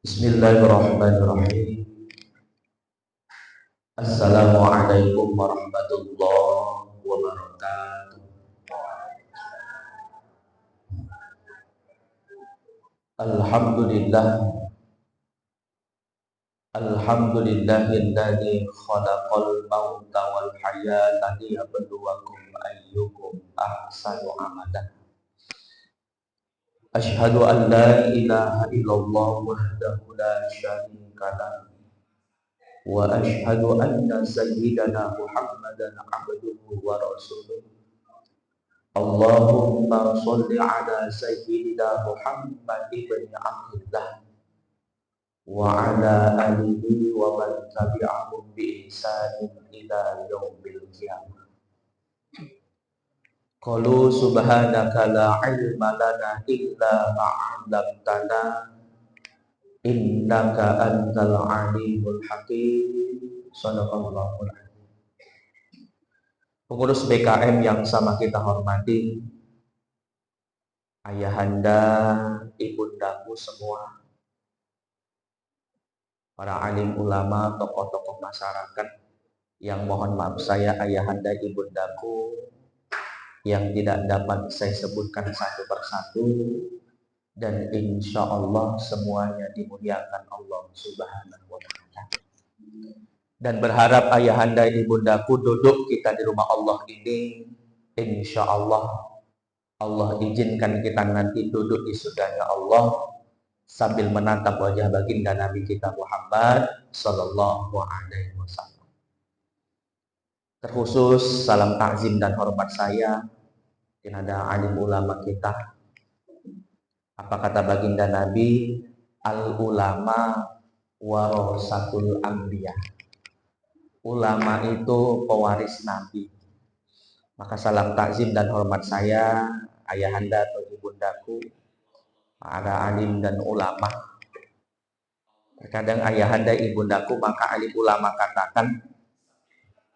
Bismillahirrahmanirrahim. Assalamualaikum warahmatullahi wabarakatuh. Alhamdulillah. Alhamdulillahilladzi khalaqal mauta wal hayata liyabluwakum ayyukum ahsanu amala. Asyhadu an la ilaha illallah wahdahu la syarika lahu wa asyhadu anna sayyidana Muhammadan abduhu wa rasuluh. Allahumma sholli ala sayyidina Muhammad ibn Abdillah wa ala alihi wa man tabi'ahum bi ihsanin ila yaumil qiyamah. Qalu subhanaka la ilma lana illa ma 'allamtana innaka antal alimul hakim. Shadaqallahul azim. Pengurus BKM yang sama kita hormati, ayahanda, ibundaku semua, para alim ulama, tokoh-tokoh masyarakat, yang mohon maaf saya ayahanda ibundaku yang tidak dapat saya sebutkan satu persatu, dan insya Allah semuanya dimuliakan Allah Subhanahu wa Ta'ala. Dan berharap ayahanda ibundaku duduk kita di rumah Allah ini, insya Allah Allah izinkan kita nanti duduk di surganya Allah sambil menatap wajah baginda Nabi kita Muhammad Sallallahu Alaihi Wasallam. Terkhusus salam takzim dan hormat saya kepada alim ulama kita. Apa kata baginda Nabi? Al ulama warasatul anbiya. Ulama itu pewaris Nabi. Maka salam takzim dan hormat saya ayahanda atau ibundaku, para alim dan ulama. Terkadang ayahanda ibundaku maka alim ulama katakan,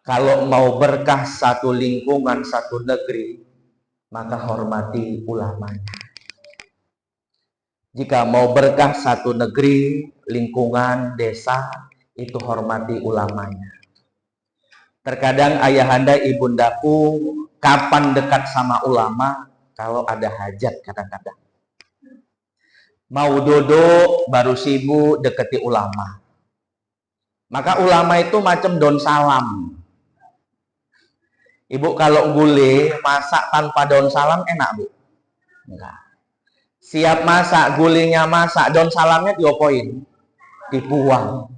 kalau mau berkah satu lingkungan, satu negeri, maka hormati ulamanya. Jika mau berkah satu negeri, lingkungan, desa, itu hormati ulamanya. Terkadang ayahanda ibundaku kapan dekat sama ulama? Kalau ada hajat kadang-kadang. Mau duduk baru sibuk deketi ulama. Maka ulama itu macam daun salam. Ibu kalau gulai masak tanpa daun salam enak, Bu? Enggak. Siap masak, gulainya masak, daun salamnya diopoin, dibuang.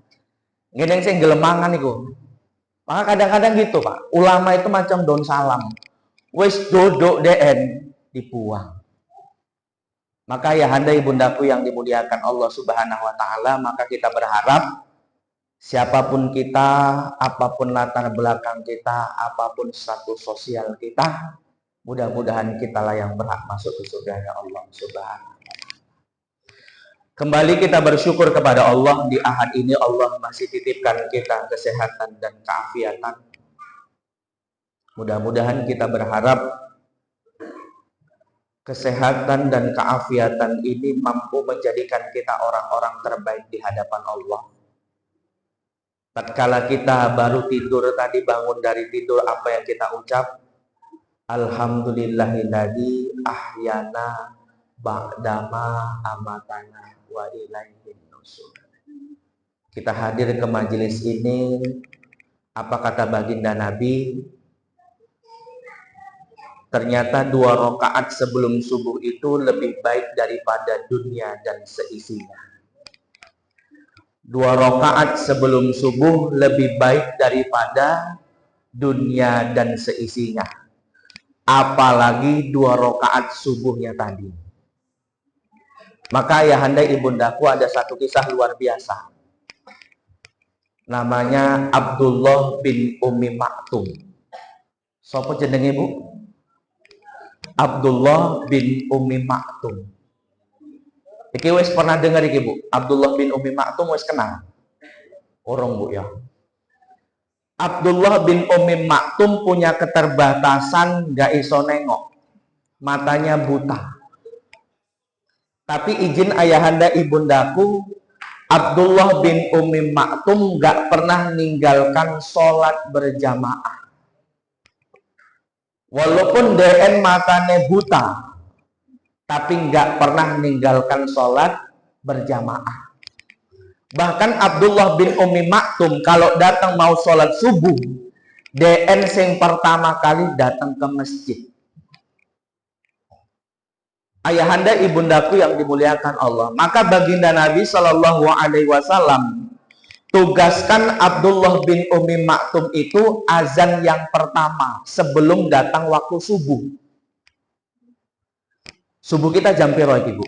Gini sih gelemangan itu. Maka kadang-kadang gitu, Pak. Ulama itu macam daun salam. Wis duduk DN dibuang. Maka ya handai bundaku yang dimuliakan Allah Subhanahu wa Ta'ala, maka kita berharap siapapun kita, apapun latar belakang kita, apapun status sosial kita, mudah-mudahan kita lah yang berhak masuk ke surganya Allah Subhanahu wa Ta'ala. Kembali kita bersyukur kepada Allah, di ahad ini Allah masih titipkan kita kesehatan dan keafiatan. Mudah-mudahan kita berharap kesehatan dan keafiatan ini mampu menjadikan kita orang-orang terbaik di hadapan Allah. Tatkala kita baru tidur tadi, bangun dari tidur, apa yang kita ucap? Alhamdulillahilladzi ahyana ba'dama amatana wa ilaihin nusur. Kita hadir ke majelis ini, apa kata baginda Nabi? Ternyata 2 rakaat sebelum subuh itu lebih baik daripada dunia dan seisinya. 2 rakaat sebelum subuh lebih baik daripada dunia dan seisinya. Apalagi 2 rakaat subuhnya tadi. Maka ayahanda ibundaku ada satu kisah luar biasa. Namanya Abdullah bin Ummi Maktum. Sopo jenenge, Bu? Abdullah bin Ummi Maktum. Iki wis pernah dengar iki, Bu? Abdullah bin Ummi Maktum wis kenal? Orang, Bu, ya. Abdullah bin Ummi Maktum punya keterbatasan, gak iso nengok. Matanya buta. Tapi izin ayahanda ibundaku, Abdullah bin Ummi Maktum gak pernah meninggalkan sholat berjamaah. Walaupun DN matanya buta, tapi gak pernah meninggalkan sholat berjamaah. Bahkan Abdullah bin Ummi Maktum kalau datang mau sholat subuh, DN yang pertama kali datang ke masjid. Ayahanda ibundaku yang dimuliakan Allah, maka baginda Nabi Shallallahu Alaihi Wasallam tugaskan Abdullah bin Ummi Maktum itu azan yang pertama sebelum datang waktu subuh. Subuh kita jam piro Ibu?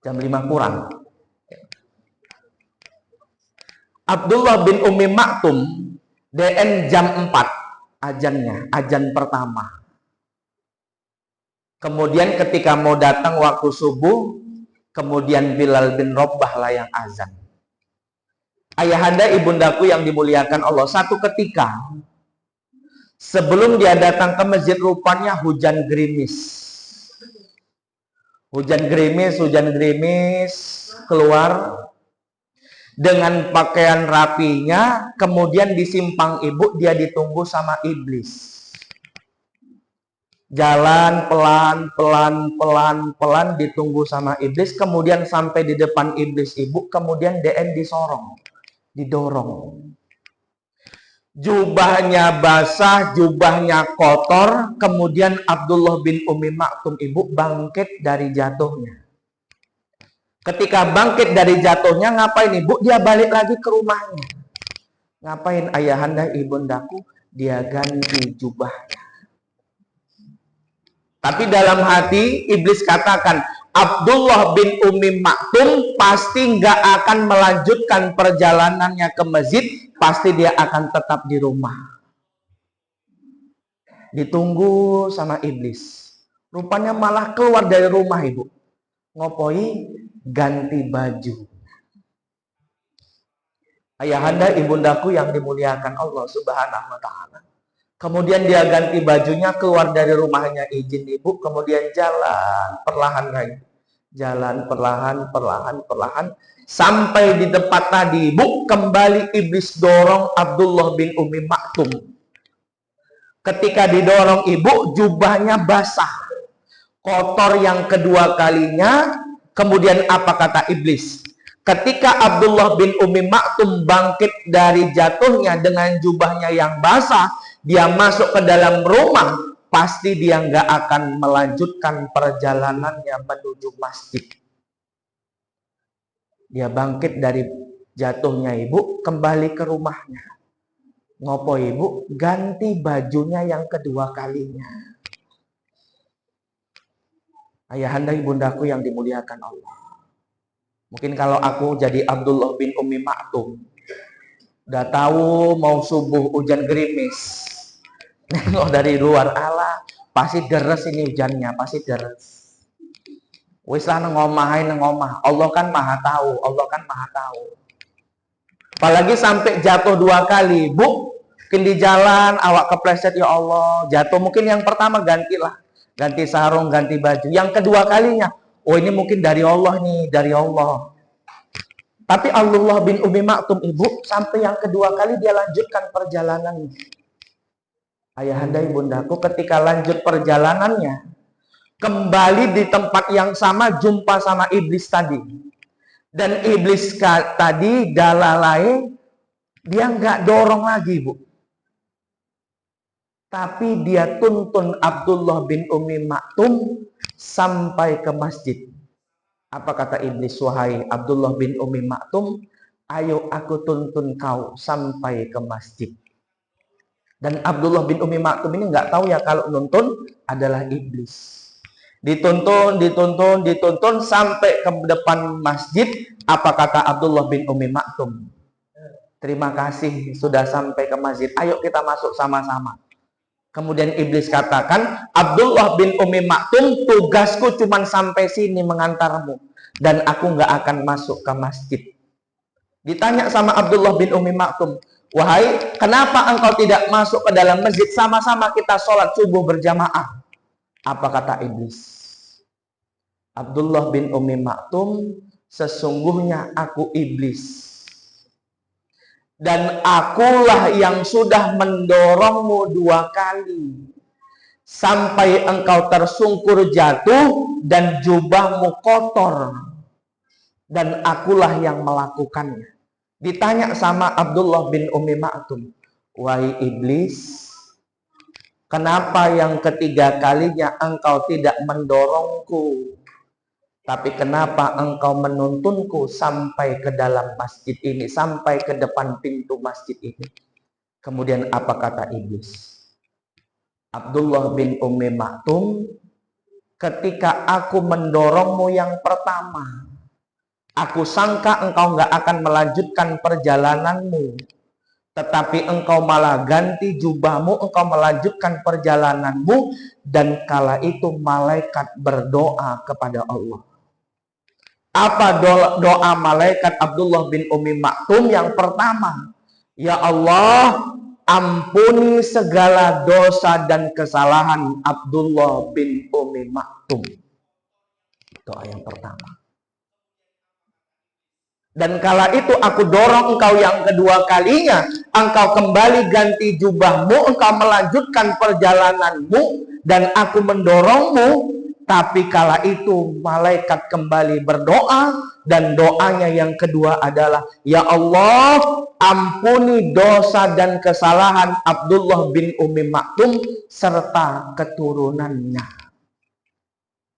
Jam 5 kurang. Abdullah bin Ummi Maktum DN jam 4 azannya, azan pertama. Kemudian ketika mau datang waktu subuh, kemudian Bilal bin Rabah lah yang azan. Ayahanda ibundaku yang dimuliakan Allah, satu ketika sebelum dia datang ke masjid rupanya hujan gerimis. Hujan gerimis keluar dengan pakaian rapinya, kemudian di simpang ibu dia ditunggu sama iblis. Jalan pelan ditunggu sama iblis, kemudian sampai di depan iblis ibu, kemudian DN didorong. Jubahnya basah, jubahnya kotor, kemudian Abdullah bin Ummi Maktum ibu bangkit dari jatuhnya. Ketika bangkit dari jatuhnya, ngapain ibu? Dia balik lagi ke rumahnya. Ngapain ayahanda ibundaku? Dia ganti jubahnya. Tapi dalam hati iblis katakan, Abdullah bin Ummi Maktum pasti nggak akan melanjutkan perjalanannya ke masjid, pasti dia akan tetap di rumah. Ditunggu sama iblis. Rupanya malah keluar dari rumah ibu. Ngopoi ganti baju. Ayahanda ibundaku yang dimuliakan Allah Subhanahu wa taala. Kemudian dia ganti bajunya, keluar dari rumahnya, izin ibu, kemudian jalan perlahan lagi. Jalan perlahan sampai di tempat tadi ibu, kembali iblis dorong Abdullah bin Ummi Maktum. Ketika didorong ibu, jubahnya basah, kotor yang kedua kalinya. Kemudian apa kata iblis? Ketika Abdullah bin Ummi Maktum bangkit dari jatuhnya dengan jubahnya yang basah, dia masuk ke dalam rumah, pasti dia nggak akan melanjutkan perjalanannya menuju masjid. Dia bangkit dari jatuhnya ibu, kembali ke rumahnya. Ngopo ibu? Ganti bajunya yang kedua kalinya. Ayahanda ibundaku yang dimuliakan Allah. Mungkin kalau aku jadi Abdullah bin Ummi Maktum, udah tahu mau subuh hujan gerimis, nengok dari luar, Allah pasti deres ini hujannya, pasti deres. Wis lah ngomah. Allah kan maha tahu, Apalagi sampai jatuh 2 kali, bu, mungkin di jalan awak kepleset, ya Allah, jatuh. Mungkin yang pertama gantilah, ganti sarung, ganti baju. Yang kedua kalinya, oh ini mungkin dari Allah nih, dari Allah. Tapi Abdullah bin Ummi Maktum ibu, sampai yang kedua kali dia lanjutkan perjalanannya. Ayahanda ibundaku ketika lanjut perjalanannya, kembali di tempat yang sama, jumpa sama iblis tadi. Dan iblis tadi dalalai, dia nggak dorong lagi bu. Tapi dia tuntun Abdullah bin Ummi Maktum sampai ke masjid. Apa kata iblis? Wahai Abdullah bin Ummi Maktum, ayo aku tuntun kau sampai ke masjid. Dan Abdullah bin Ummi Maktum ini nggak tahu ya kalau nuntun adalah iblis. Dituntun sampai ke depan masjid. Apa kata Abdullah bin Ummi Maktum? Terima kasih sudah sampai ke masjid. Ayo kita masuk sama-sama. Kemudian iblis katakan, Abdullah bin Ummi Maktum, tugasku cuma sampai sini mengantarmu, dan aku nggak akan masuk ke masjid. Ditanya sama Abdullah bin Ummi Maktum, wahai, kenapa engkau tidak masuk ke dalam masjid, sama-sama kita sholat subuh berjamaah? Apa kata iblis? Abdullah bin Ummi Maktum sesungguhnya aku iblis. Dan akulah yang sudah mendorongmu 2 kali sampai engkau tersungkur jatuh dan jubahmu kotor. Dan akulah yang melakukannya. Ditanya sama Abdullah bin Ummi Maktum, wahai iblis, kenapa yang ketiga kalinya engkau tidak mendorongku? Tapi kenapa engkau menuntunku sampai ke dalam masjid ini, sampai ke depan pintu masjid ini? Kemudian apa kata iblis? Abdullah bin Ummi Maktum, ketika aku mendorongmu yang pertama, aku sangka engkau nggak akan melanjutkan perjalananmu. Tetapi engkau malah ganti jubahmu, engkau melanjutkan perjalananmu. Dan kala itu malaikat berdoa kepada Allah. Apa doa malaikat Abdullah bin Ummi Maktum? Yang pertama, ya Allah, ampuni segala dosa dan kesalahan Abdullah bin Ummi Maktum. Doa yang pertama. Dan kala itu aku dorong engkau yang kedua kalinya, engkau kembali ganti jubahmu, engkau melanjutkan perjalananmu, dan aku mendorongmu. Tapi kala itu malaikat kembali berdoa, dan doanya yang kedua adalah, ya Allah, ampuni dosa dan kesalahan Abdullah bin Ummi Maktum serta keturunannya.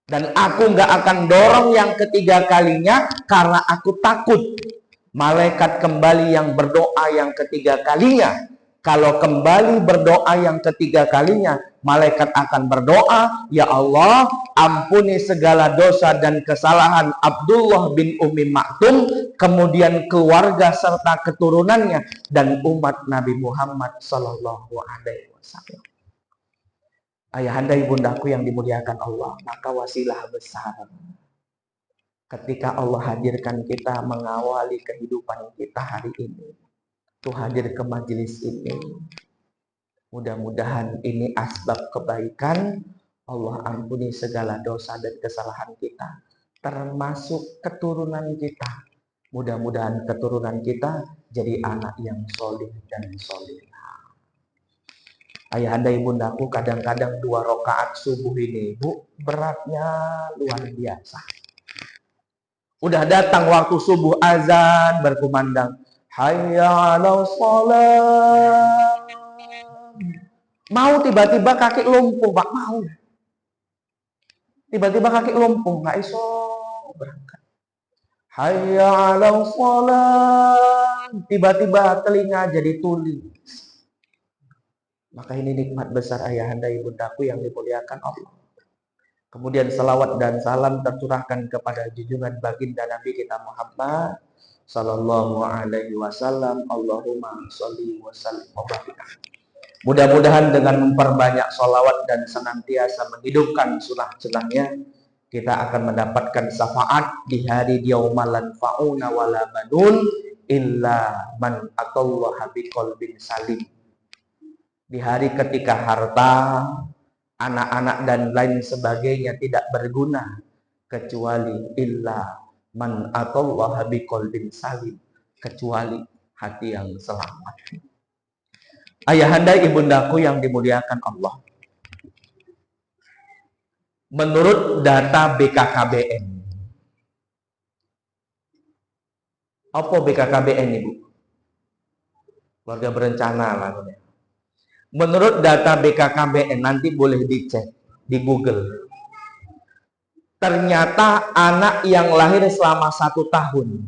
Dan aku nggak akan dorong yang ketiga kalinya karena aku takut malaikat kembali yang berdoa yang ketiga kalinya. Kalau kembali berdoa yang ketiga kalinya, malaikat akan berdoa, ya Allah, ampuni segala dosa dan kesalahan Abdullah bin Ummi Maktum, kemudian keluarga serta keturunannya, dan umat Nabi Muhammad Sallallahu Alaihi Wasallam. Ayahanda ibundaku yang dimuliakan Allah, maka wasilah besar ketika Allah hadirkan kita mengawali kehidupan kita hari ini. Tuh hadir ke majelis ini. Mudah-mudahan ini asbab kebaikan. Allah ampuni segala dosa dan kesalahan kita, termasuk keturunan kita. Mudah-mudahan keturunan kita jadi anak yang solih dan solihah. Ayahanda ibundaku, kadang-kadang 2 rakaat subuh ini, Bu, beratnya luar biasa. Udah datang waktu subuh, azan berkumandang, hayya 'alas shalah. Mau tiba-tiba kaki lumpuh, Pak, mau. Tiba-tiba kaki lumpuh, nggak iso berangkat. Hayya 'alas shalah. Tiba-tiba telinga jadi tuli. Maka ini nikmat besar ayahanda ibundaku yang dimuliakan Allah. Kemudian salawat dan salam tercurahkan kepada junjungan baginda Nabi kita Muhammad Sallallahu Alaihi Wasallam. Allahumma sholli wa sallim wa barik. Mudah-mudahan dengan memperbanyak sholawat dan senantiasa menghidupkan sunnah-sunnahnya, kita akan mendapatkan syafaat di hari yaumal la yanfa'una wala banun illa man atallaha biqalbin salim. Di hari ketika harta, anak-anak dan lain sebagainya tidak berguna kecuali illa man atallaha biqalbin salim, kecuali hati yang selamat. Ayahanda ibundaku yang dimuliakan Allah, menurut data BKKBN, apa BKKBN Ibu? Keluarga berencana lah. Menurut data BKKBN, nanti boleh dicek di Google. Ternyata anak yang lahir selama 1 tahun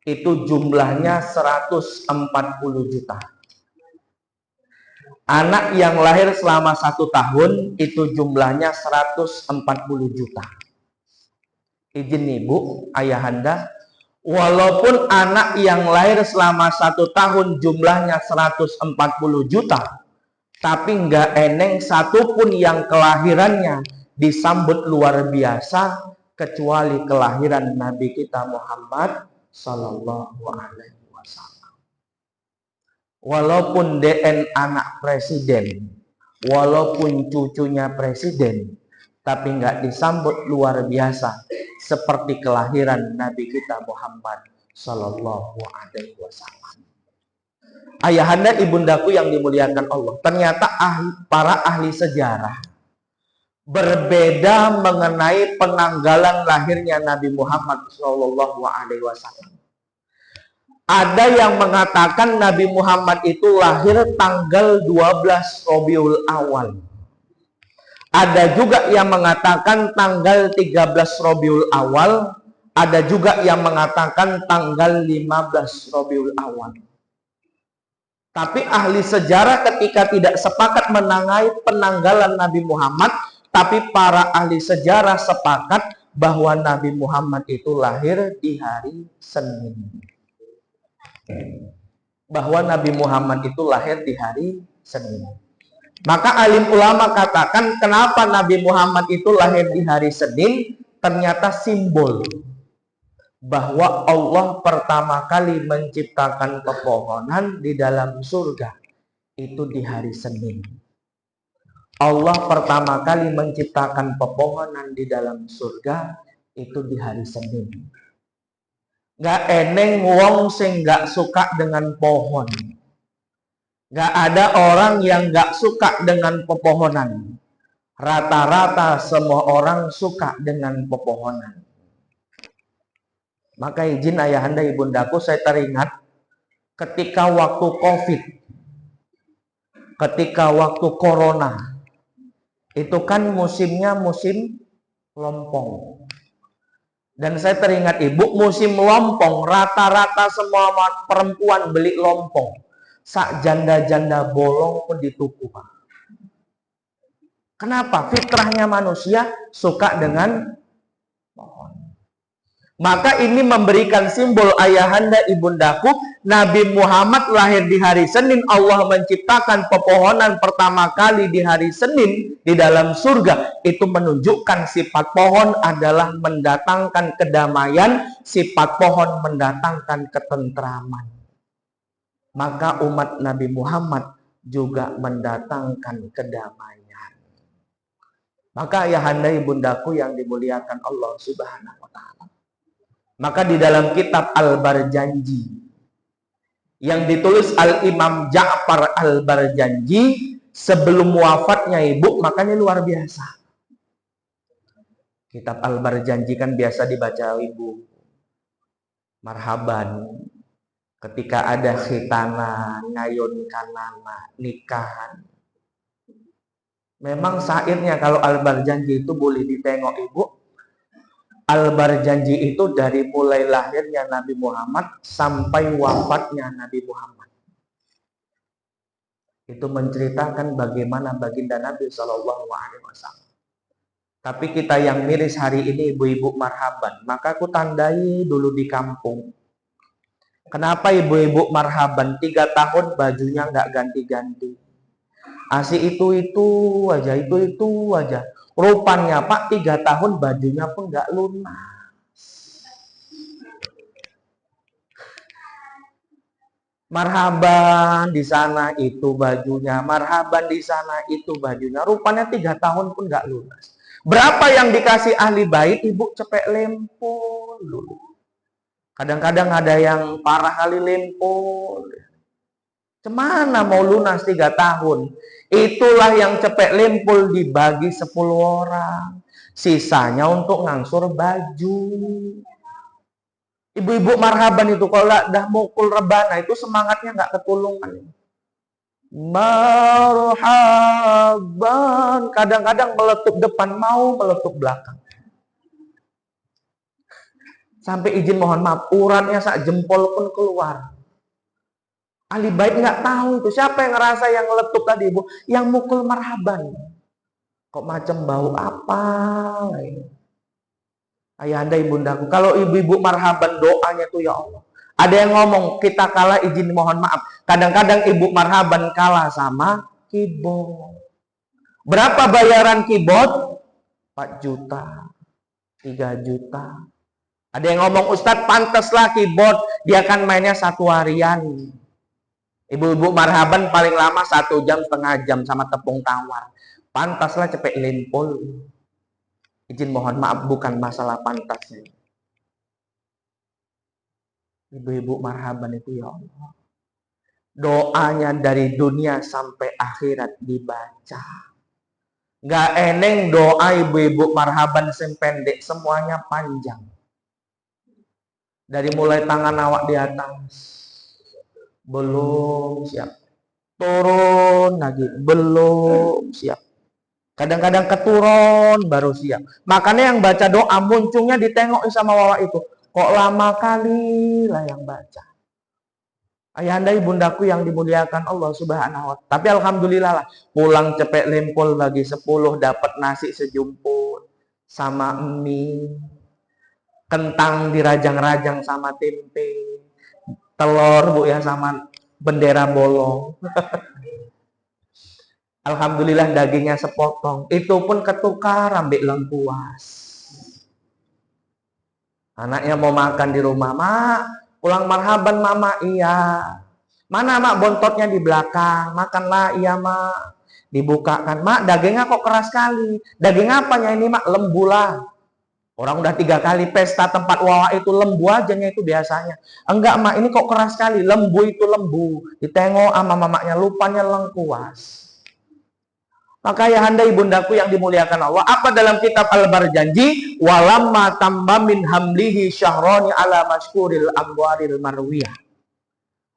itu jumlahnya 140 juta. Anak yang lahir selama 1 tahun itu jumlahnya 140 juta. Izin Ibu, ayahanda, walaupun anak yang lahir selama 1 tahun jumlahnya 140 juta, tapi nggak eneng satupun yang kelahirannya disambut luar biasa kecuali kelahiran Nabi kita Muhammad Sallallahu Alaihi Wasallam. Walaupun DN anak presiden, walaupun cucunya presiden, tapi nggak disambut luar biasa seperti kelahiran Nabi kita Muhammad Sallallahu Alaihi Wasallam. Ayahanda ibundaku yang dimuliakan Allah, ternyata para ahli sejarah berbeda mengenai penanggalan lahirnya Nabi Muhammad Sallallahu Alaihi Wasallam. Ada yang mengatakan Nabi Muhammad itu lahir tanggal 12 Rabiul Awal. Ada juga yang mengatakan tanggal 13 Rabiul Awal. Ada juga yang mengatakan tanggal 15 Rabiul Awal. Tapi ahli sejarah ketika tidak sepakat menanggai penanggalan Nabi Muhammad, tapi para ahli sejarah sepakat bahwa Nabi Muhammad itu lahir di hari Senin. Bahwa Nabi Muhammad itu lahir di hari Senin. Maka alim ulama katakan kenapa Nabi Muhammad itu lahir di hari Senin, ternyata simbol bahwa Allah pertama kali menciptakan pepohonan di dalam surga itu di hari Senin. Allah pertama kali menciptakan pepohonan di dalam surga itu di hari Senin. Gak eneng wong sing gak suka dengan pohon. Gak ada orang yang gak suka dengan pepohonan. Rata-rata semua orang suka dengan pepohonan. Maka izin ayahanda ibundaku, saya teringat ketika waktu COVID, ketika waktu Corona, itu kan musimnya musim lompong. Dan saya teringat ibu, musim lompong, rata-rata semua perempuan beli lompong. Sak janda-janda bolong pun dituku, Pak. Kenapa? Fitrahnya manusia suka dengan pohon. Maka ini memberikan simbol ayahanda ibundaku, Nabi Muhammad lahir di hari Senin, Allah menciptakan pepohonan pertama kali di hari Senin di dalam surga. Itu menunjukkan sifat pohon adalah mendatangkan kedamaian, sifat pohon mendatangkan ketentraman. Maka umat Nabi Muhammad juga mendatangkan kedamaian. Maka ayahanda ibundaku yang dimuliakan Allah Subhanahu wa Ta'ala, maka di dalam kitab Al-Barjanji yang ditulis Al-Imam Ja'far Al-Barjanji sebelum wafatnya ibu, makanya luar biasa. Kitab Al-Barjanji kan biasa dibaca ibu. Marhaban. Ketika ada khitana, ngayun kanana, nikahan. Memang syairnya kalau Al-Barjanji itu boleh ditengok ibu. Al-Barjanji itu dari mulai lahirnya Nabi Muhammad sampai wafatnya Nabi Muhammad. Itu menceritakan bagaimana baginda Nabi Shallallahu Alaihi Wasallam. Tapi kita yang miris hari ini ibu-ibu marhaban, maka aku tandai dulu di kampung. Kenapa ibu-ibu marhaban 3 tahun bajunya nggak ganti-ganti? Asi itu aja, itu aja. Rupanya Pak 3 tahun bajunya pun nggak lunas. Marhaban di sana itu bajunya, marhaban di sana itu bajunya. Rupanya 3 tahun pun nggak lunas. Berapa yang dikasih ahli bait, ibu cepek lempol dulu. Kadang-kadang ada yang parah kali lempol. Cemana mau lunas 3 tahun? Itulah yang cepek lempol dibagi 10 orang. Sisanya untuk ngangsur baju. Ibu-ibu marhaban itu kalau dah mukul rebana itu semangatnya nggak ketulungan. Marhaban. Kadang-kadang meletup depan, mau meletup belakang. Sampai izin mohon maaf, urannya sak jempol pun keluar. Ahli bait nggak tahu itu. Siapa yang ngerasa yang ngeletup tadi ibu? Yang mukul marhaban. Kok macam bau apa? Ayahanda ibundaku, kalau ibu-ibu marhaban doanya tuh ya Allah. Ada yang ngomong kita kalah, izin mohon maaf. Kadang-kadang ibu marhaban kalah sama keyboard. Berapa bayaran keyboard? 4 juta, 3 juta. Ada yang ngomong Ustadz pantaslah keyboard, dia kan mainnya 1 harian. Ibu-ibu marhaban paling lama 1 jam, setengah jam sama tepung tawar. Pantaslah cepet lempol. Izin mohon maaf, bukan masalah pantasnya. Ibu-ibu marhaban itu ya Allah, doanya dari dunia sampai akhirat dibaca. Gak eneng doa ibu-ibu marhaban sing pendek, semuanya panjang. Dari mulai tangan awak di atas, belum siap. Turun lagi, belum siap. Kadang-kadang keturun baru siap. Makanya yang baca doa munculnya ditengok sama wawa itu. Kok lama kali lah yang baca. Ayahanda ibundaku yang dimuliakan Allah Subhanahu wa Ta'ala. Tapi alhamdulillah lah, pulang cepet lempol bagi 10, dapat nasi sejumput sama mie, kentang dirajang-rajang sama tempe, telur Bu ya sama bendera bolong. Alhamdulillah dagingnya sepotong. Itu pun ketukar ambil lengkuas. Anaknya mau makan di rumah, Mak, pulang marhaban Mama, iya. Mana Mak, bontotnya di belakang, makanlah, iya Mak. Dibukakan, Mak, dagingnya kok keras sekali. Daging apanya ini Mak? Lembu lah. Orang udah 3 kali pesta tempat wawa itu lembu ajanya itu biasanya. Enggak Mak, ini kok keras sekali. Lembu itu lembu. Ditengok sama mamanya, lupanya lengkuas. Maka ayahanda ibundaku yang dimuliakan Allah, apa dalam kitab Al-Barjanji, walamma tamba min hamlihi syahroni ala masykuril amwaril marwiyah.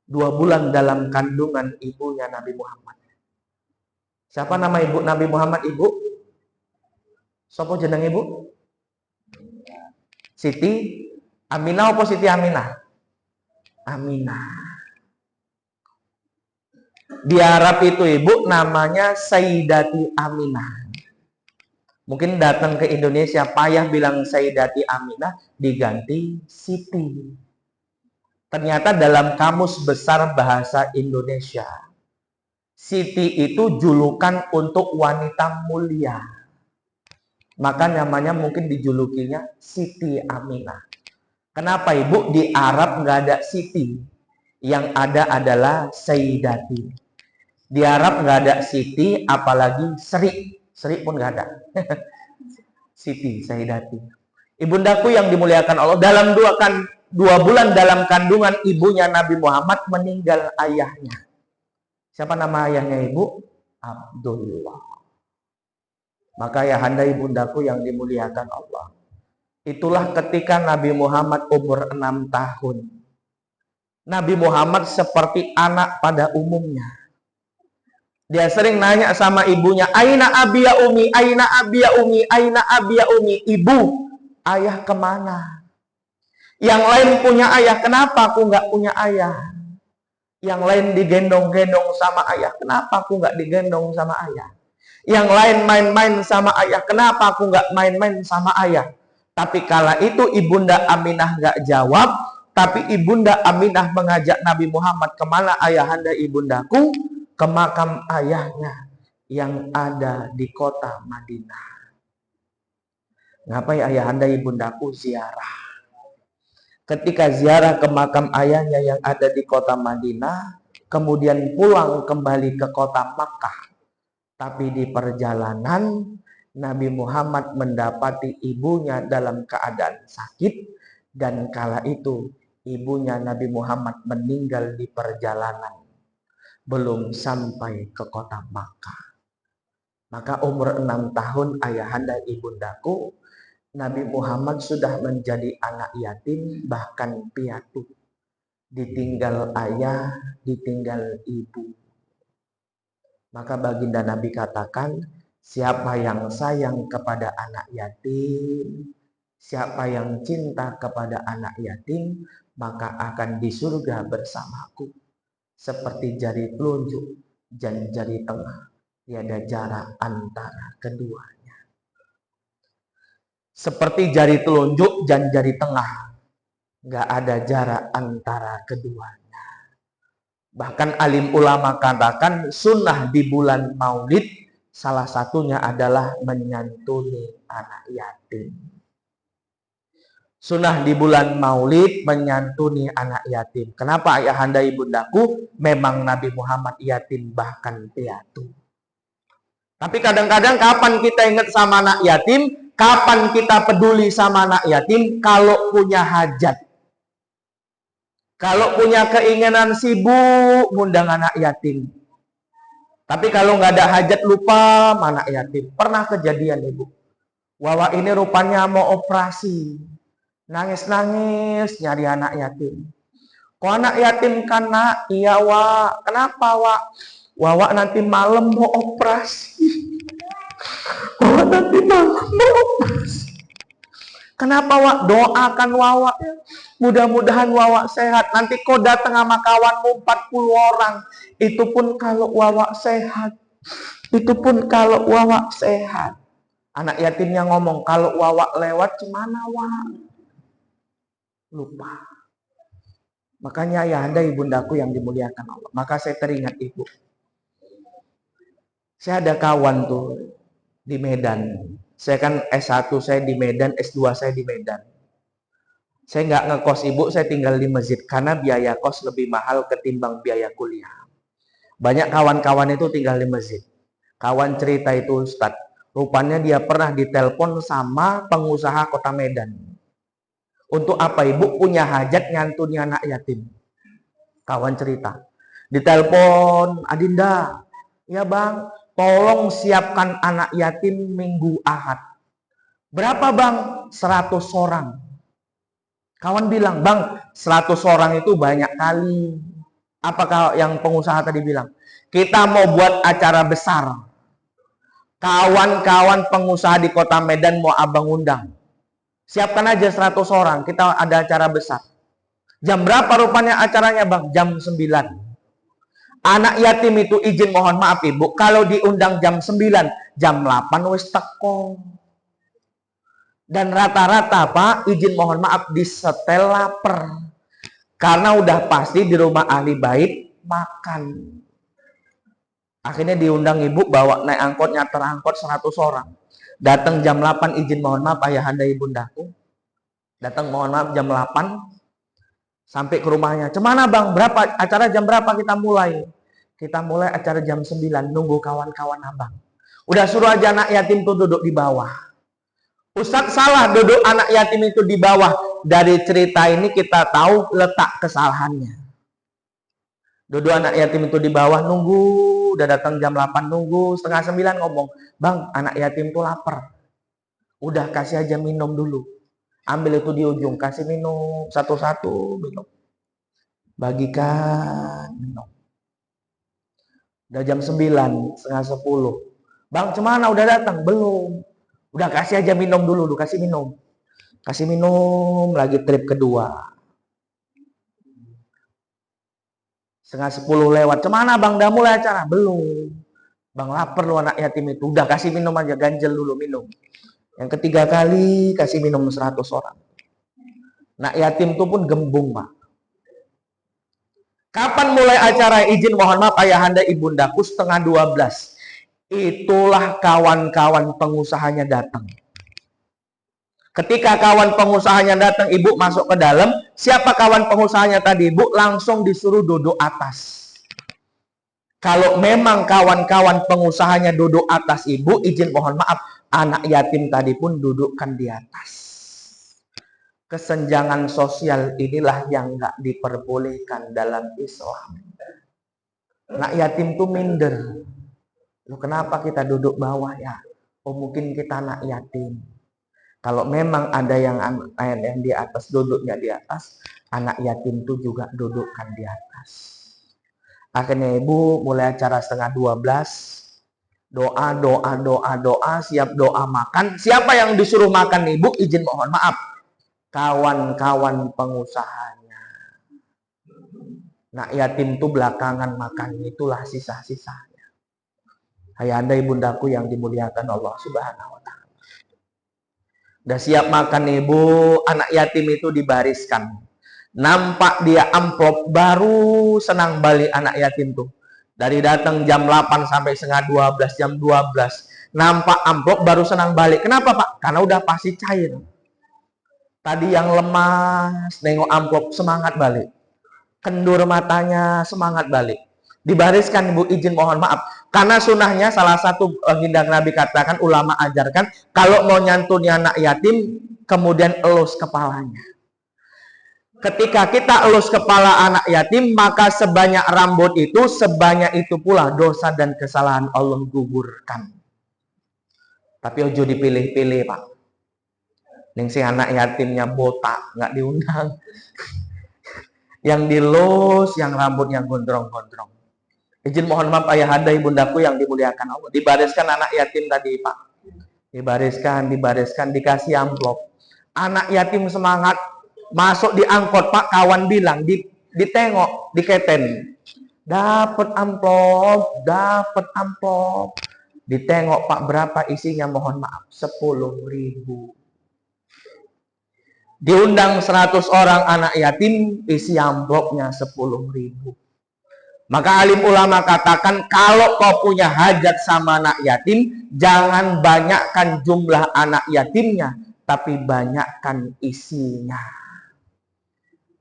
2 bulan dalam kandungan ibunya Nabi Muhammad. Siapa nama ibu Nabi Muhammad, Ibu? Siapa jeneng Ibu? Siti Aminah apa Siti Aminah? Aminah. Di Arab itu Ibu namanya Sayyidati Aminah. Mungkin datang ke Indonesia payah bilang Sayyidati Aminah, diganti Siti. Ternyata dalam Kamus Besar Bahasa Indonesia, Siti itu julukan untuk wanita mulia. Maka namanya mungkin dijulukinya Siti Aminah. Kenapa Ibu? Di Arab nggak ada Siti. Yang ada adalah Sayyidati. Di Arab nggak ada Siti, apalagi Sri. Sri pun nggak ada. Siti, Sayyidati. Ibundaku yang dimuliakan Allah, dalam 2 bulan dalam kandungan ibunya Nabi Muhammad meninggal ayahnya. Siapa nama ayahnya Ibu? Abdullah. Maka ayahanda ibundaku yang dimuliakan Allah, itulah ketika Nabi Muhammad umur 6 tahun. Nabi Muhammad seperti anak pada umumnya. Dia sering nanya sama ibunya, Aina abiya umi, Aina abiya umi, Aina abiya umi. Ibu, ayah kemana? Yang lain punya ayah, kenapa aku nggak punya ayah? Yang lain digendong-gendong sama ayah, kenapa aku nggak digendong sama ayah? Yang lain main-main sama ayah, kenapa aku nggak main-main sama ayah? Tapi kala itu ibunda Aminah nggak jawab, tapi ibunda Aminah mengajak Nabi Muhammad kemana ayahanda ibundaku? Ke makam ayahnya yang ada di kota Madinah. Ngapain ayahanda ibundaku ziarah? Ketika ziarah ke makam ayahnya yang ada di kota Madinah, kemudian pulang kembali ke kota Makkah. Tapi di perjalanan, Nabi Muhammad mendapati ibunya dalam keadaan sakit, dan kala itu ibunya Nabi Muhammad meninggal di perjalanan, belum sampai ke kota Makkah. Maka umur 6 tahun ayahanda ibundaku, Nabi Muhammad sudah menjadi anak yatim, bahkan piatu. Ditinggal ayah, ditinggal ibu. Maka baginda Nabi katakan, siapa yang sayang kepada anak yatim, siapa yang cinta kepada anak yatim, maka akan di surga bersamaku. Seperti jari telunjuk dan jari tengah, tiada jarak antara keduanya. Seperti jari telunjuk dan jari tengah, nggak ada jarak antara keduanya. Bahkan alim ulama katakan sunnah di bulan Maulid salah satunya adalah menyantuni anak yatim. Sunnah di bulan Maulid menyantuni anak yatim. Kenapa ayahanda ibundaku? Memang Nabi Muhammad yatim bahkan piatu. Tapi kadang-kadang kapan kita ingat sama anak yatim? Kapan kita peduli sama anak yatim? Kalau punya hajat. Kalau punya keinginan sibuk ngundang anak yatim. Tapi kalau nggak ada hajat lupa anak yatim. Pernah kejadian ibu. Wawa ini rupanya mau operasi. Nangis-nangis nyari anak yatim. Kok anak yatim kan nak? Iya Wak. Kenapa Wak? Wawa nanti malam mau operasi. Wawa nanti malam mau operasi. Kenapa Wak? Doakan Wawa. Mudah-mudahan Wawa sehat. Nanti kau datang sama kawanmu 40 orang. Itu pun kalau Wawa sehat. Itu pun kalau Wawa sehat. Anak yatimnya ngomong, kalau Wawa lewat gimana Wak? Lupa. Makanya ayahanda ibundaku yang dimuliakan Allah. Maka saya teringat ibu. Saya ada kawan tuh di Medan. Saya kan S1 saya di Medan, S2 saya di Medan. Saya nggak ngekos ibu, saya tinggal di masjid. Karena biaya kos lebih mahal ketimbang biaya kuliah. Banyak kawan-kawan itu tinggal di masjid. Kawan cerita itu Ustadz. Rupanya dia pernah ditelepon sama pengusaha kota Medan. Untuk apa ibu? Punya hajat nyantuni anak yatim. Kawan cerita. Ditelepon, Adinda. Ya bang, tolong siapkan anak yatim minggu Ahad. Berapa bang? 100 orang. Kawan bilang, bang 100 orang itu banyak kali. Apakah yang pengusaha tadi bilang? Kita mau buat acara besar. Kawan-kawan pengusaha di kota Medan mau abang undang. Siapkan aja 100 orang, kita ada acara besar. Jam berapa rupanya acaranya bang? Jam 9. Anak yatim itu izin mohon maaf ibu, kalau diundang jam 9, jam 8 wis teko. Dan rata-rata pak, izin mohon maaf disetel lapar. Karena udah pasti di rumah ahli bait makan. Akhirnya diundang ibu, bawa naik angkot, nyater angkot 100 orang. Datang jam 8 izin mohon maaf ayahanda ibundaku. Datang mohon maaf jam 8 sampai ke rumahnya. Cemana bang? Berapa acara jam berapa kita mulai? Kita mulai acara jam 9 nunggu kawan-kawan abang. Udah suruh aja anak yatim tuh duduk di bawah. Ustadz salah duduk anak yatim itu di bawah. Dari cerita ini kita tahu letak kesalahannya. Duduk anak yatim itu di bawah nunggu. Udah datang jam 8 nunggu, setengah 9 ngomong, bang anak yatim tuh lapar. Udah kasih aja minum dulu. Ambil itu di ujung, kasih minum satu-satu minum. Bagikan minum. Udah jam 9, setengah 10. Bang cemana udah datang? Belum. Udah kasih aja minum dulu, kasih minum. Kasih minum lagi trip kedua. Setengah 10 lewat. Cemana bang? Udah mulai acara? Belum. Bang lapar lu anak yatim itu. Udah kasih minum aja. Ganjel dulu minum. Yang ketiga kali kasih minum 100 orang. Anak yatim itu pun gembung pak. Kapan mulai acara izin mohon maaf ayahanda ibundaku? Setengah 12. Itulah kawan-kawan pengusahanya datang. Ketika kawan pengusahanya datang, ibu masuk ke dalam. Siapa kawan pengusahanya tadi? Ibu langsung disuruh duduk atas. Kalau memang kawan-kawan pengusahanya duduk atas ibu, izin mohon maaf, anak yatim tadi pun dudukkan di atas. Kesenjangan sosial inilah yang nggak diperbolehkan dalam Islam. Anak yatim tuh minder. Loh, kenapa kita duduk bawah ya? Oh mungkin kita anak yatim. Kalau memang ada yang di atas duduknya di atas, anak yatim itu juga dudukkan di atas. Akhirnya ibu mulai acara setengah 12. Doa, siap doa makan. Siapa yang disuruh makan ibu? Izin mohon maaf. Kawan-kawan pengusahanya. Nak yatim itu belakangan makan, itulah sisa-sisanya. Ayahanda ibundaku yang dimuliakan Allah Subhanahu wa Ta'ala. Udah siap makan ibu, anak yatim itu dibariskan. Nampak dia amplop, baru senang balik anak yatim tuh. Dari datang jam 8 sampai setengah 12, jam 12. Nampak amplop, baru senang balik. Kenapa pak? Karena udah pasti cair. Tadi yang lemas, nengok amplop, semangat balik. Kendur matanya, semangat balik. Dibariskan ibu, izin mohon maaf. Karena sunahnya salah satu baginda Nabi katakan, ulama ajarkan, kalau mau nyantuni anak yatim, kemudian elus kepalanya. Ketika kita elus kepala anak yatim, maka sebanyak rambut itu, sebanyak itu pula dosa dan kesalahan Allah gugurkan. Tapi ojo dipilih-pilih, Pak. Ning si anak yatimnya botak, nggak diundang. Yang dilus, yang rambutnya gondrong-gondrong. Izin mohon maaf ayahanda ibundaku yang dimuliakan Allah. Dibariskan anak yatim tadi, Pak. Dibariskan, dikasih amplop. Anak yatim semangat, masuk diangkut, Pak. Kawan bilang, ditengok, diketen. Dapat amplop. Ditengok, Pak, berapa isinya, mohon maaf, 10.000. Diundang 100 orang anak yatim, isi amplopnya 10.000. Maka alim ulama katakan, kalau kau punya hajat sama anak yatim, jangan banyakkan jumlah anak yatimnya, tapi banyakkan isinya.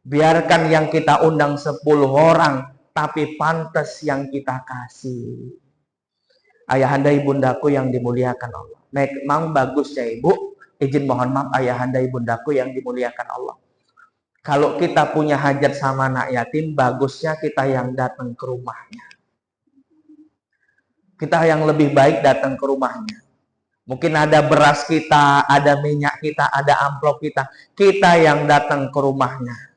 Biarkan yang kita undang 10 orang, tapi pantas yang kita kasih. Ayahanda ibundaku yang dimuliakan Allah. Memang bagus ya Ibu, izin mohon maaf ayahanda ibundaku yang dimuliakan Allah. Kalau kita punya hajat sama anak yatim, bagusnya kita yang datang ke rumahnya. Kita yang lebih baik datang ke rumahnya. Mungkin ada beras kita, ada minyak kita, ada amplop kita. Kita yang datang ke rumahnya.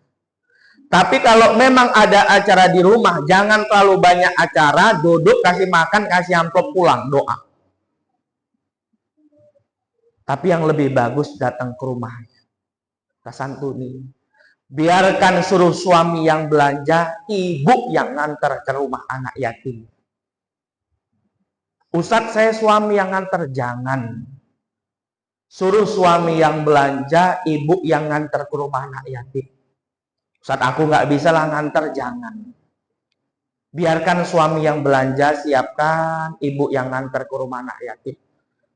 Tapi kalau memang ada acara di rumah, jangan terlalu banyak acara, duduk, kasih makan, kasih amplop, pulang, doa. Tapi yang lebih bagus datang ke rumahnya. Kita santuni. Biarkan suruh suami yang belanja, ibu yang ngantar ke rumah anak yatim. Ustadz, saya suami yang ngantar, jangan. Suruh suami yang belanja, ibu yang ngantar ke rumah anak yatim. Ustadz, aku nggak bisa lah ngantar, jangan. Biarkan suami yang belanja, siapkan ibu yang ngantar ke rumah anak yatim.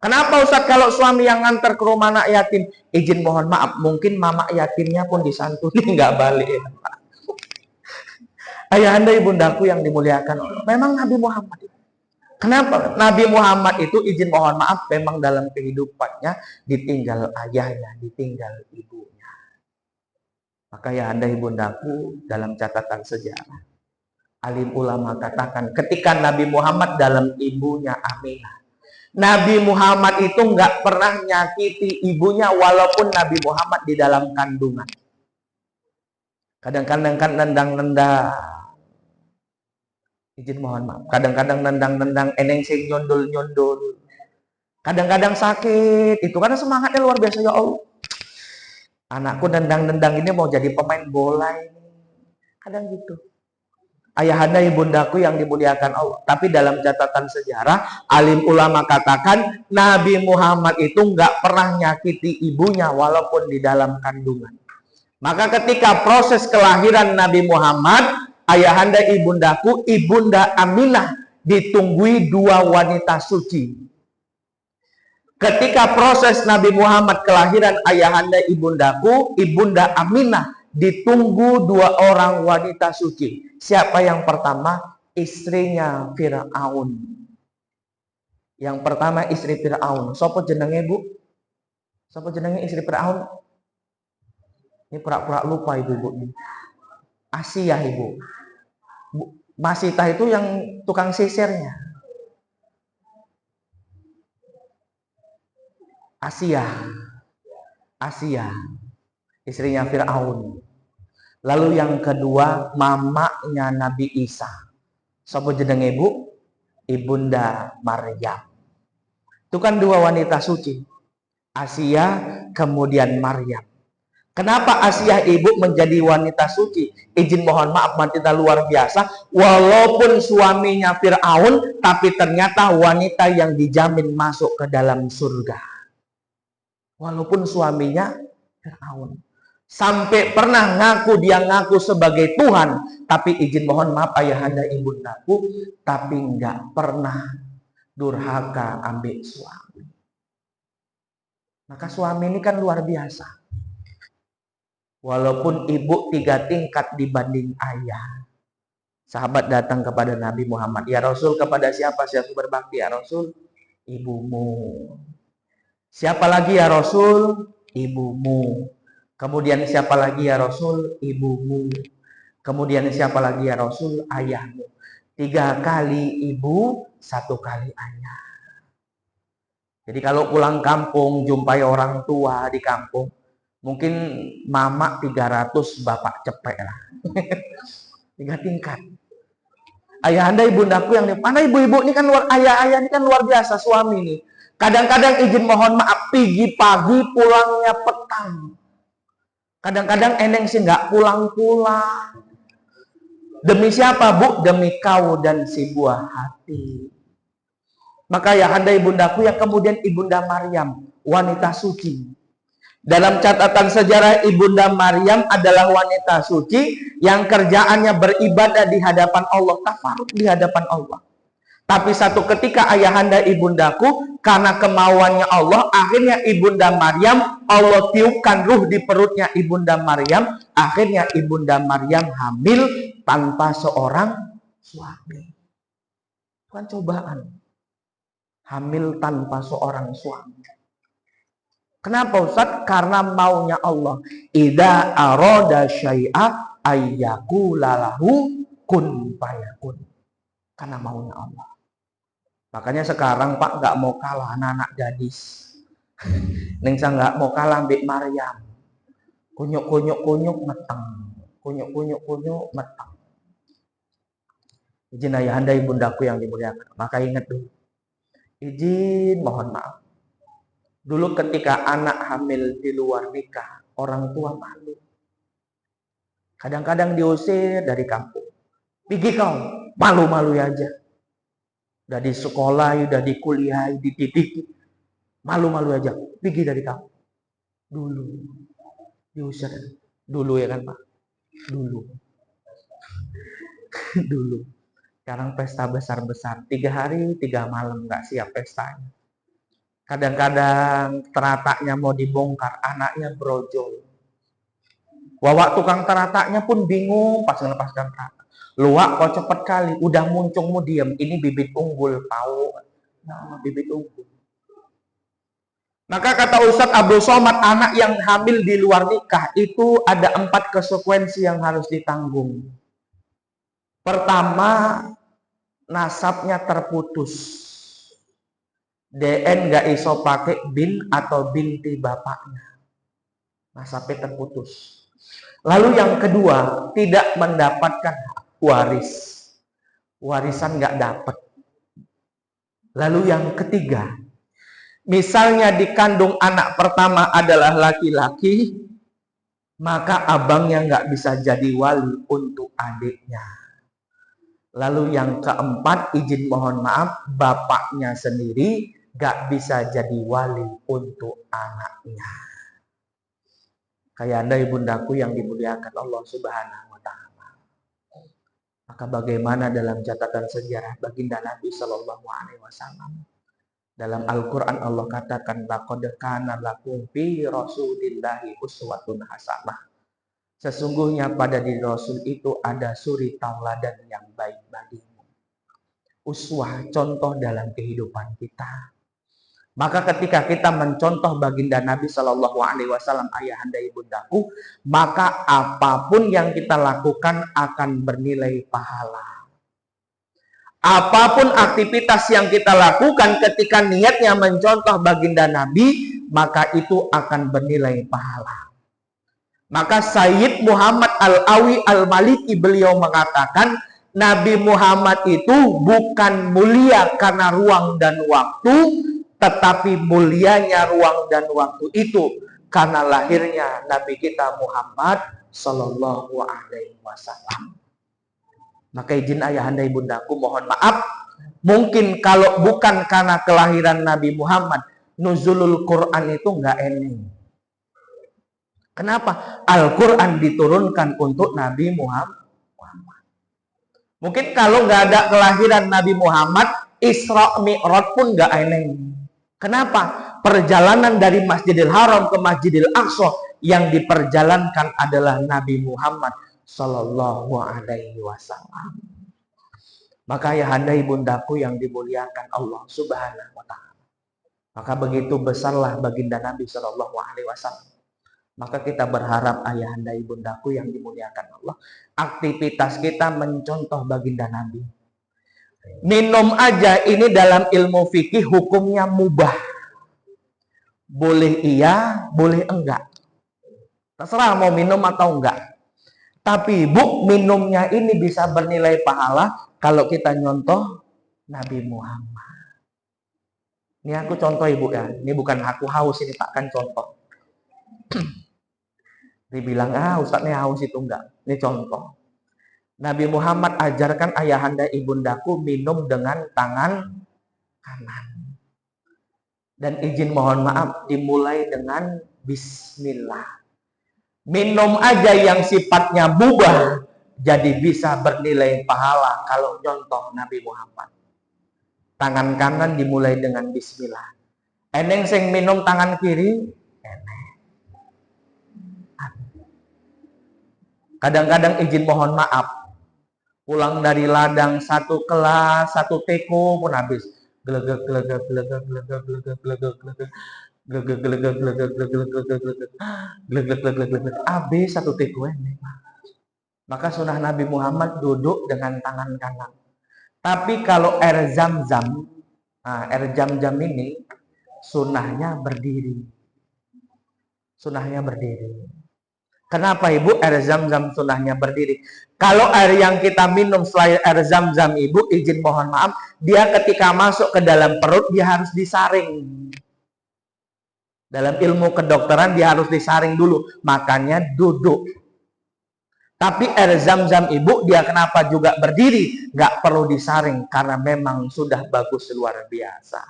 Kenapa Ustadz kalau suami yang ngantar ke rumah anak yatim? Izin mohon maaf, mungkin mama yatimnya pun disantuni nggak balik. Ayahanda ibundaku yang dimuliakan, memang Nabi Muhammad. Kenapa? Nabi Muhammad itu izin mohon maaf, memang dalam kehidupannya ditinggal ayahnya, ditinggal ibunya. Maka ayahanda ibundaku dalam catatan sejarah, alim ulama katakan ketika Nabi Muhammad dalam ibunya Aminah, Nabi Muhammad itu nggak pernah nyakiti ibunya walaupun Nabi Muhammad di dalam kandungan. Kadang-kadang kan nendang-nendang. Izin mohon maaf. Kadang-kadang nendang-nendang, eneng sing nyondol-nyondol. Kadang-kadang sakit. Itu karena semangatnya luar biasa ya Allah. Anakku nendang-nendang ini mau jadi pemain bola ini. Kadang gitu. Ayahanda ibundaku yang dimuliakan Allah. Tapi dalam catatan sejarah, alim ulama katakan Nabi Muhammad itu nggak pernah nyakiti ibunya walaupun di dalam kandungan. Maka ketika proses kelahiran Nabi Muhammad, ayahanda ibundaku, ibunda Aminah ditunggui 2 wanita suci. Ketika proses Nabi Muhammad kelahiran ayahanda ibundaku, ibunda Aminah ditunggu 2 orang wanita suci. Siapa yang pertama? Istrinya Fir'aun. Yang pertama istri Fir'aun. Sopo jenenge Bu? Sopo jenenge istri Fir'aun? Ini pura-pura lupa ibu-ibu ini. Asiyah ibu. Masitah itu yang tukang sisirnya. Asiyah. Istrinya Fir'aun. Lalu yang kedua, mamanya Nabi Isa. Sapa jenenge Bu? Ibunda Maryam. Itu kan 2 wanita suci. Asia, kemudian Maryam. Kenapa Asia ibu menjadi wanita suci? Izin mohon maaf, wanita luar biasa. Walaupun suaminya Fir'aun, tapi ternyata wanita yang dijamin masuk ke dalam surga. Walaupun suaminya Fir'aun. Sampai pernah dia ngaku sebagai Tuhan, tapi izin mohon maaf ayahanda ibundaku, tapi nggak pernah durhaka ambil suami. Maka suami ini kan luar biasa. Walaupun ibu 3 tingkat dibanding ayah, Sahabat datang kepada Nabi Muhammad, "Ya Rasul, kepada siapa saya berbakti ya Rasul?" "Ibumu." "Siapa lagi ya Rasul?" "Ibumu." "Kemudian siapa lagi ya Rasul?" "Ibumu." "Kemudian siapa lagi ya Rasul?" "Ayahmu." 3 kali ibu, 1 kali ayah. Jadi kalau pulang kampung jumpai orang tua di kampung, mungkin mama 300, bapak cepek lah. 3 tingkat. Ayahanda ibundaku yang mana ibu-ibu ini kan ayah-ayah ini kan luar biasa suami nih. Kadang-kadang izin mohon maaf pergi pagi pulangnya petang. Kadang-kadang eneng sih nggak pulang-pulang. Demi siapa bu? Demi kau dan si buah hati. Maka ayahanda ibundaku yang kemudian ibunda Maryam, wanita suci. Dalam catatan sejarah ibunda Maryam adalah wanita suci yang kerjaannya beribadah di hadapan Allah, tafaruk di hadapan Allah. Tapi satu ketika ayahanda ibundaku, karena kemauannya Allah, akhirnya ibunda Maryam, Allah tiupkan ruh di perutnya ibunda Maryam, akhirnya ibunda Maryam hamil tanpa seorang suami. Bukan cobaan. Hamil tanpa seorang suami. Kenapa Ustaz? Karena maunya Allah. Idza arada syai'a ayyakula lahu kun fayakun. Karena maunya Allah. Makanya sekarang Pak nggak mau kalah anak-anak gadis. Nengsa nggak mau kalah Mbak Maryam. Kunyuk-kunyuk meteng. Kunyuk-kunyuk meteng. Izin ayahanda ibundaku yang dimuliakan. Maka ingat dulu. Izin mohon maaf. Dulu ketika anak hamil di luar nikah, orang tua malu. Kadang-kadang diusir dari kampung. Pergi kau, malu-malu aja. Udah di sekolah, udah di kuliah, dididik. Malu-malu aja, pergi dari kampung. Dulu. Diusir. Dulu ya kan Pak? Dulu. Dulu. Sekarang pesta besar-besar. 3 hari, 3 malam nggak siap pestanya. Kadang-kadang terataknya mau dibongkar, anaknya brojol. Wawak tukang terataknya pun bingung pas melepaskan teratak. Luak kok cepet kali, udah muncungmu diem. Ini bibit unggul, tahu? Nah, bibit unggul. Maka kata Ustadz Abdul Somad, anak yang hamil di luar nikah itu ada 4 konsekuensi yang harus ditanggung. Pertama, nasabnya terputus. DN nggak iso pakai bin atau binti bapaknya. Nasabnya terputus. Lalu yang kedua, tidak mendapatkan waris. Warisan nggak dapat. Lalu yang ketiga, misalnya dikandung anak pertama adalah laki-laki, maka abangnya nggak bisa jadi wali untuk adiknya. Lalu yang keempat, izin mohon maaf, bapaknya sendiri gak bisa jadi wali untuk anaknya. Kayak Anda ibundaku yang dimuliakan Allah Subhanahu wa Ta'ala. Maka bagaimana dalam catatan sejarah baginda Nabi Sallallahu Alaihi Wasallam? Dalam Al-Quran Allah katakan, laqad kana lakum fi rasulillahi uswatun hasanah. Sesungguhnya pada diri Rasul itu ada suri tauladan yang baik bagimu. Uswah, contoh dalam kehidupan kita. Maka ketika kita mencontoh baginda Nabi Shallallahu Alaihi Wasallam, ayahanda ibundaku, maka apapun yang kita lakukan akan bernilai pahala. Apapun aktivitas yang kita lakukan ketika niatnya mencontoh baginda Nabi, maka itu akan bernilai pahala. Maka Sayyid Muhammad Al-Awi Al-Maliki beliau mengatakan, Nabi Muhammad itu bukan mulia karena ruang dan waktu, tetapi mulianya ruang dan waktu itu karena lahirnya Nabi kita Muhammad Sallallahu Alaihi Wasallam. Maka izin ayahanda ibundaku mohon maaf, mungkin kalau bukan karena kelahiran Nabi Muhammad, nuzulul Quran itu nggak eneng. Kenapa? Al-Quran diturunkan untuk Nabi Muhammad. Mungkin kalau nggak ada kelahiran Nabi Muhammad, Isra Mi'raj pun nggak eneng. Kenapa? Perjalanan dari Masjidil Haram ke Masjidil Aqsa yang diperjalankan adalah Nabi Muhammad Sallallahu Alaihi Wasallam. Maka ayahanda ibundaku yang dimuliakan Allah Subhanahu wa taala. Maka begitu besarlah baginda Nabi Shallallahu alaihi wasallam. Maka kita berharap ayahanda ibundaku yang dimuliakan Allah, aktivitas kita mencontoh baginda Nabi. Minum aja ini dalam ilmu fikih hukumnya mubah. Boleh iya, boleh enggak. Terserah mau minum atau enggak. Tapi Ibu, minumnya ini bisa bernilai pahala kalau kita nyontoh Nabi Muhammad. Ini aku contoh Ibu ya. Ini bukan aku haus, ini Pak kan contoh. Dibilang, Ustadznya haus itu enggak. Ini contoh. Nabi Muhammad ajarkan ayahanda ibundaku minum dengan tangan kanan. Dan izin mohon maaf dimulai dengan bismillah. Minum aja yang sifatnya mubah jadi bisa bernilai pahala kalau contoh Nabi Muhammad. Tangan kanan dimulai dengan bismillah. Eneng sing minum tangan kiri, eneng. Kadang-kadang izin mohon maaf. Pulang dari ladang satu kelas, satu teko pun habis. Gelegek gelegek gelegek gelegek gelegek gelegek gelegek gelegek gelegek gelegek gelegek gelegek gelegek habis satu teko ini. Maka sunnah Nabi Muhammad duduk dengan tangan kanan. Tapi kalau air zam-zam, air zam-zam ini sunnahnya berdiri. Sunnahnya berdiri. Kenapa Ibu air zam-zam sunnahnya berdiri? Kalau air yang kita minum selain air zam-zam Ibu, izin mohon maaf, dia ketika masuk ke dalam perut dia harus disaring. Dalam ilmu kedokteran dia harus disaring dulu, makanya duduk. Tapi air zam-zam Ibu dia kenapa juga berdiri? Nggak perlu disaring karena memang sudah bagus luar biasa.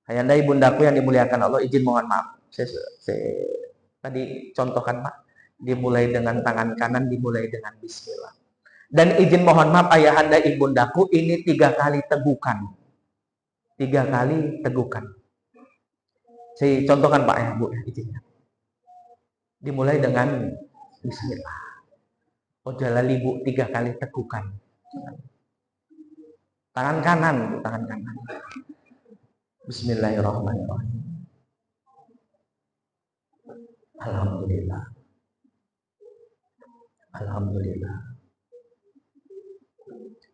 Ayahanda ibundaku yang dimuliakan Allah, izin mohon maaf. Saya tadi contohkan Pak, dimulai dengan tangan kanan, dimulai dengan bismillah. Dan izin mohon maaf ayahanda ibundaku, ini 3 kali tegukan. 3 kali tegukan. Saya contohkan Pak ya Bu, izinnya. Dimulai dengan bismillah. Jalali Bu, 3 kali tegukan. Tangan kanan, Bu, tangan kanan. Bismillahirrahmanirrahim. Alhamdulillah. Alhamdulillah.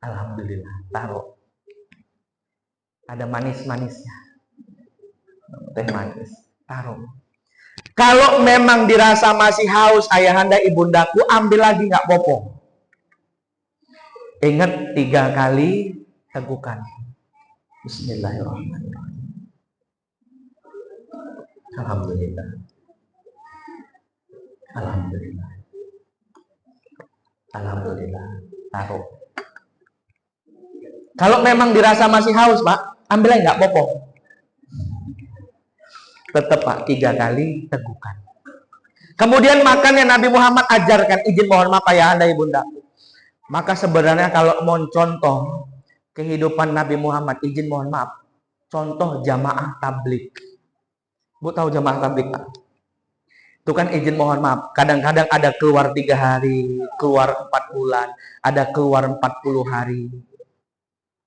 Alhamdulillah. Taruh. Ada manis-manisnya. Teh manis. Taruh. Kalau memang dirasa masih haus ayahanda ibundaku, ambil lagi nggak apa-apa. Ingat 3 kali tegukan. Bismillahirrahmanirrahim. Alhamdulillah. Alhamdulillah. Alhamdulillah. Taruh. Kalau memang dirasa masih haus, Pak, ambil aja nggak apa-apa. Tetap Pak, 3 kali tegukan. Kemudian makan yang Nabi Muhammad ajarkan, izin mohon maaf ya anda ibunda. Maka sebenarnya kalau mau contoh kehidupan Nabi Muhammad, izin mohon maaf, contoh jamaah tabligh. Bu tahu jamaah tabligh Pak? Itu kan izin mohon maaf, kadang-kadang ada keluar 3 hari, keluar 4 bulan, ada keluar 40 hari.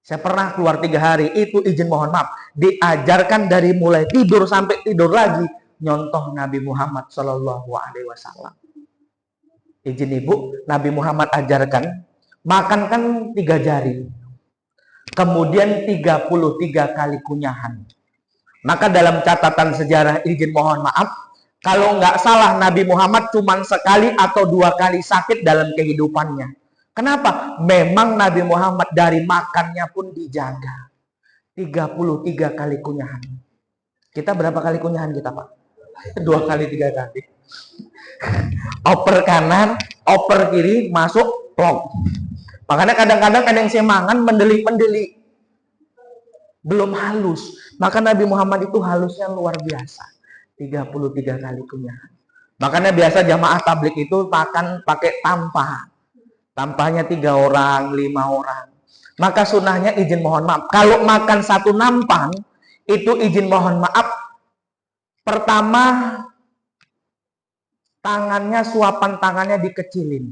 Saya pernah keluar 3 hari, itu izin mohon maaf, diajarkan dari mulai tidur sampai tidur lagi, nyontoh Nabi Muhammad Shallallahu alaihi wasallam. Izin Ibu, Nabi Muhammad ajarkan, makan kan 3 jari, kemudian 33 kali kunyahan. Maka dalam catatan sejarah izin mohon maaf, kalau nggak salah Nabi Muhammad cuma sekali atau 2 kali sakit dalam kehidupannya. Kenapa? Memang Nabi Muhammad dari makannya pun dijaga. 33 kali kunyahan. Kita berapa kali kunyahan kita Pak? 2 kali 3 kali. Oper kanan, oper kiri, masuk, plong. Makanya kadang-kadang ada yang semangan mendeli-mendeli. Belum halus. Maka Nabi Muhammad itu halusnya luar biasa. 33 kali kunyahan. Makanya biasa jamaah tabligh itu makan pakai tampah. Tampahnya 3 orang, 5 orang. Maka sunnahnya izin mohon maaf. Kalau makan 1 nampan, itu izin mohon maaf. Pertama, tangannya, suapan tangannya dikecilin.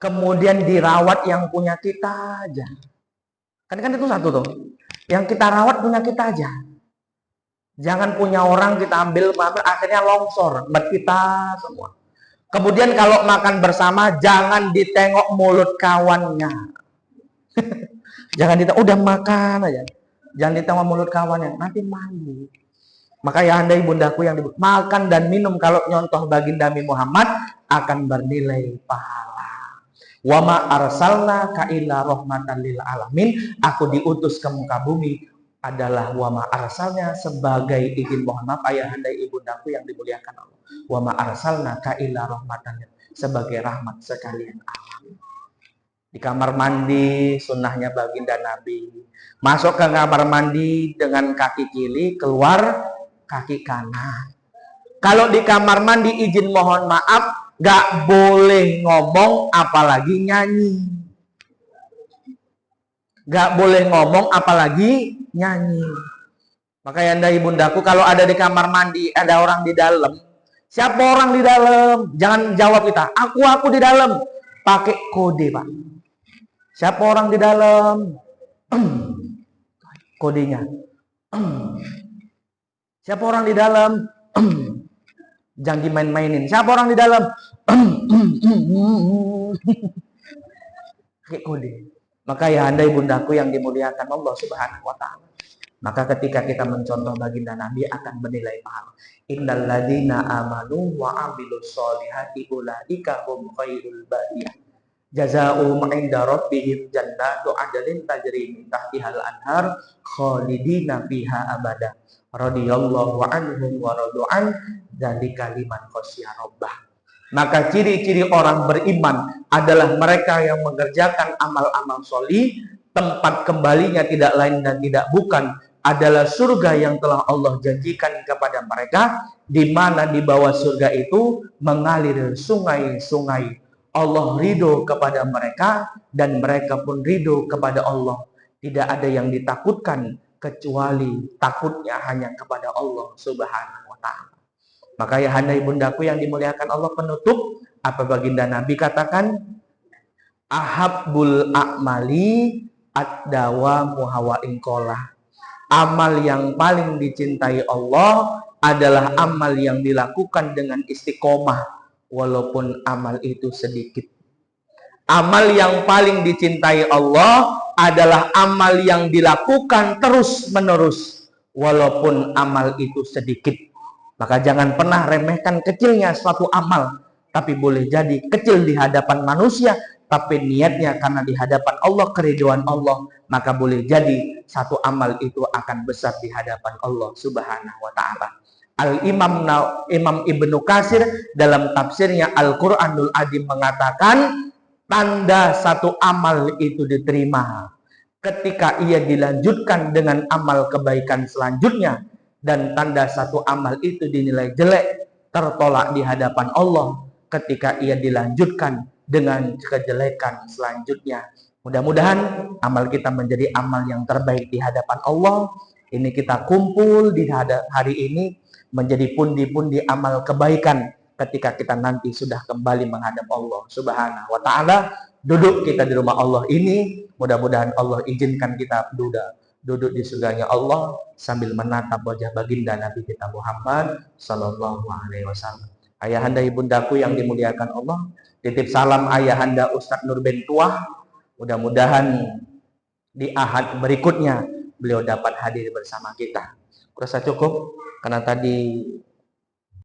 kemudian dirawat yang punya kita aja. Kan itu satu tuh. Yang kita rawat punya kita aja. Jangan punya orang kita ambil akhirnya longsor buat kita semua. Kemudian kalau makan bersama jangan ditengok mulut kawannya. Jangan ditengok, udah makan aja. Jangan ditengok mulut kawannya, nanti malu. Maka ya andai bundaku yang makan dan minum kalau nyontoh baginda Nabi Muhammad akan bernilai pahala. Wa ma arsalnaka illa rahmatan lil alamin. Aku diutus ke muka bumi adalah wa ma arsalnya sebagai izin mohon maaf ayah andai ibundaku yang dimuliakan Allah. Wa ma arsalnaka illa rahmatan sebagai rahmat sekalian alam. Di kamar mandi sunnahnya baginda Nabi. Masuk ke kamar mandi dengan kaki kiri, keluar kaki kanan. Kalau di kamar mandi izin mohon maaf, gak boleh ngomong apalagi nyanyi. Gak boleh ngomong apalagi nyanyi. Makanya anda ibundaku kalau ada di kamar mandi, ada orang di dalam. Siapa orang di dalam? Jangan jawab kita, aku di dalam. Pakai kode, Pak. Siapa orang di dalam? Kodenya. Siapa orang di dalam? Jangan dimain-mainin. Siapa orang di dalam? Pakai kode. Maka ya andai bundaku yang dimuliakan Allah Subhanahu wa taala. Maka ketika kita mencontoh baginda Nabi akan bernilai pahala. Innal ladzina amanu wa 'amilus sholihati ulaika hum khairul bariyah. Jazaa'uhum 'inda rabbihim jannatu 'adnin tajri min tahtihal anhar khalidina fiha abada. Radhiyallahu anhum wa radu'an dzalika liman khasyiya rabbah. Maka ciri-ciri orang beriman adalah mereka yang mengerjakan amal-amal sholih, tempat kembalinya tidak lain dan tidak bukan adalah surga yang telah Allah janjikan kepada mereka, di mana di bawah surga itu mengalir sungai-sungai. Allah ridho kepada mereka dan mereka pun ridho kepada Allah. Tidak ada yang ditakutkan kecuali takutnya hanya kepada Allah Subhanahu wa taala. Maka ya handai bundaku yang dimuliakan Allah, penutup apa baginda Nabi katakan, ahabbul a'mali ad-dawa muhawa inqolah. Amal yang paling dicintai Allah adalah amal yang dilakukan dengan istiqomah walaupun amal itu sedikit. Amal yang paling dicintai Allah adalah amal yang dilakukan terus-menerus walaupun amal itu sedikit. Maka jangan pernah remehkan kecilnya suatu amal, tapi boleh jadi kecil di hadapan manusia, tapi niatnya karena di hadapan Allah, keridhaan Allah, maka boleh jadi satu amal itu akan besar di hadapan Allah Subhanahu wa taala. Imam Ibnu Katsir dalam tafsirnya Al-Qur'anul Azim mengatakan, tanda satu amal itu diterima ketika ia dilanjutkan dengan amal kebaikan selanjutnya, dan tanda satu amal itu dinilai jelek, tertolak di hadapan Allah ketika ia dilanjutkan dengan kejelekan selanjutnya. Mudah-mudahan amal kita menjadi amal yang terbaik di hadapan Allah. Ini kita kumpul di hari ini menjadi pundi-pundi amal kebaikan ketika kita nanti sudah kembali menghadap Allah Subhanahu wa taala. Duduk kita di rumah Allah ini, mudah-mudahan Allah izinkan kita duduk di surganya Allah sambil menatap wajah baginda Nabi kita Muhammad sallallahu alaihi wasallam. Ayahanda ibundaku yang dimuliakan Allah, titip salam ayahanda Ustadz Nur bin Tuah. Mudah-mudahan di ahad berikutnya beliau dapat hadir bersama kita. Kurasa cukup karena tadi